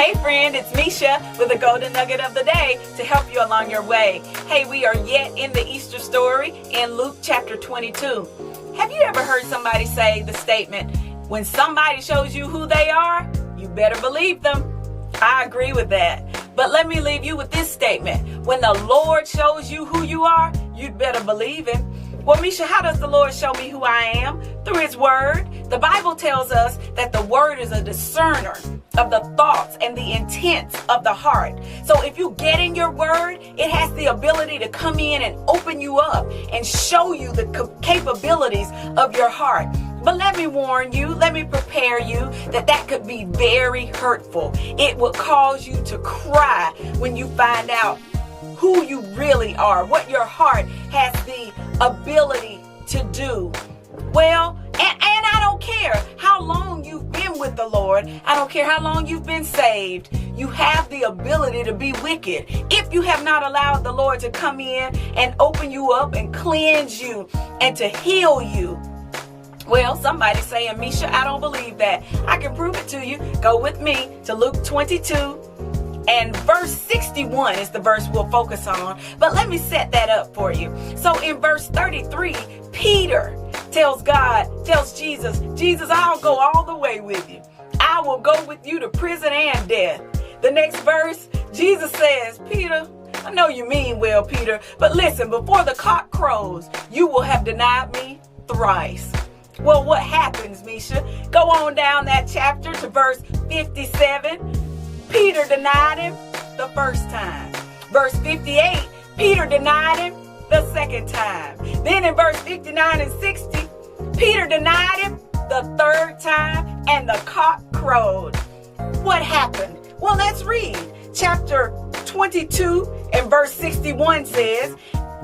Hey friend, it's Mesha with the Golden Nugget of the Day to help you along your way. Hey, we are yet in the Easter story in Luke chapter 22. Have you ever heard somebody say the statement, when somebody shows you who they are, you better believe them? I agree with that. But let me leave you with this statement. When the Lord shows you who you are, you'd better believe Him. Well, Mesha, how does the Lord show me who I am? Through His Word. The Bible tells us that the Word is a discerner of the thoughts and the intents of the heart. So if you get in your Word, it has the ability to come in and open you up and show you the capabilities of your heart. But let me warn you, let me prepare you that could be very hurtful. It will cause you to cry when you find out who you really are, what your heart has the ability to do. Well, and I don't care how long you've been with the Lord. I don't care how long you've been saved. You have the ability to be wicked if you have not allowed the Lord to come in and open you up and cleanse you and to heal you. Well, somebody's saying, Mesha, I don't believe that. I can prove it to you. Go with me to Luke 22. And verse 61 is the verse we'll focus on. But let me set that up for you. So in verse 33, Peter tells Jesus, Jesus, I'll go all the way with you. I will go with you to prison and death. The next verse, Jesus says, Peter, I know you mean well, Peter, but listen, before the cock crows, you will have denied me thrice. Well, what happens, Mesha? Go on down that chapter to verse 57. Peter denied Him the first time. Verse 58, Peter denied Him the second time. Then in verse 59 and 60, Peter denied Him the third time, and the cock crowed. What happened? Well, let's read. Chapter 22 and verse 61 says,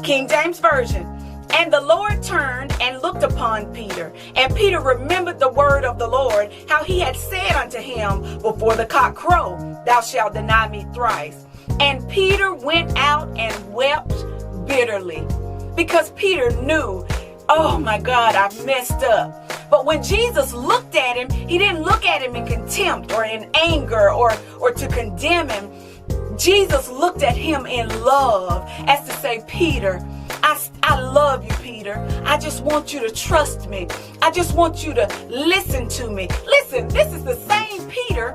King James Version, and the Lord turned and looked upon Peter. And Peter remembered the word of the Lord, how He had said unto him, before the cock crow, thou shalt deny me thrice. And Peter went out and wept bitterly. Because Peter knew, oh my God, I've messed up. But when Jesus looked at him, He didn't look at him in contempt or in anger or to condemn him. Jesus looked at him in love, as to say, Peter, I love you, Peter. I just want you to trust me. I just want you to listen to me. Listen, this is the same Peter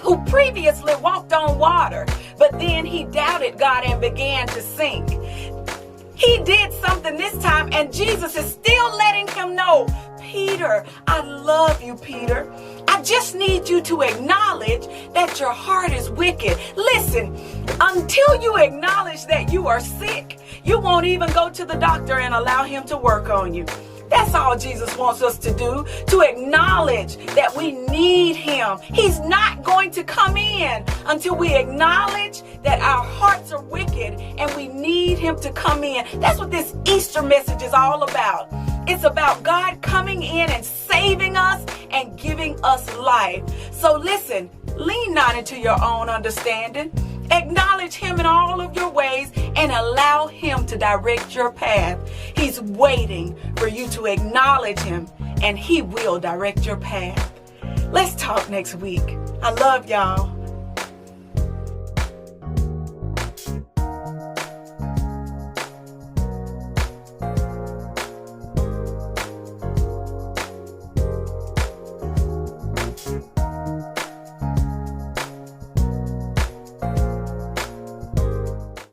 who previously walked on water, but then he doubted God and began to sink. He did something this time, and Jesus is still letting him know, Peter, I love you, Peter. I just need you to acknowledge that your heart is wicked. Listen, until you acknowledge that you are sick, you won't even go to the doctor and allow him to work on you. That's all Jesus wants us to do, to acknowledge that we need Him. He's not going to come in until we acknowledge that our hearts are wicked and we need Him to come in. That's what this Easter message is all about. It's about God coming in and saving us and giving us life. So listen, lean not into your own understanding. Acknowledge Him in all of your ways and allow Him to direct your path. He's waiting for you to acknowledge Him, and He will direct your path. Let's talk next week. I love y'all.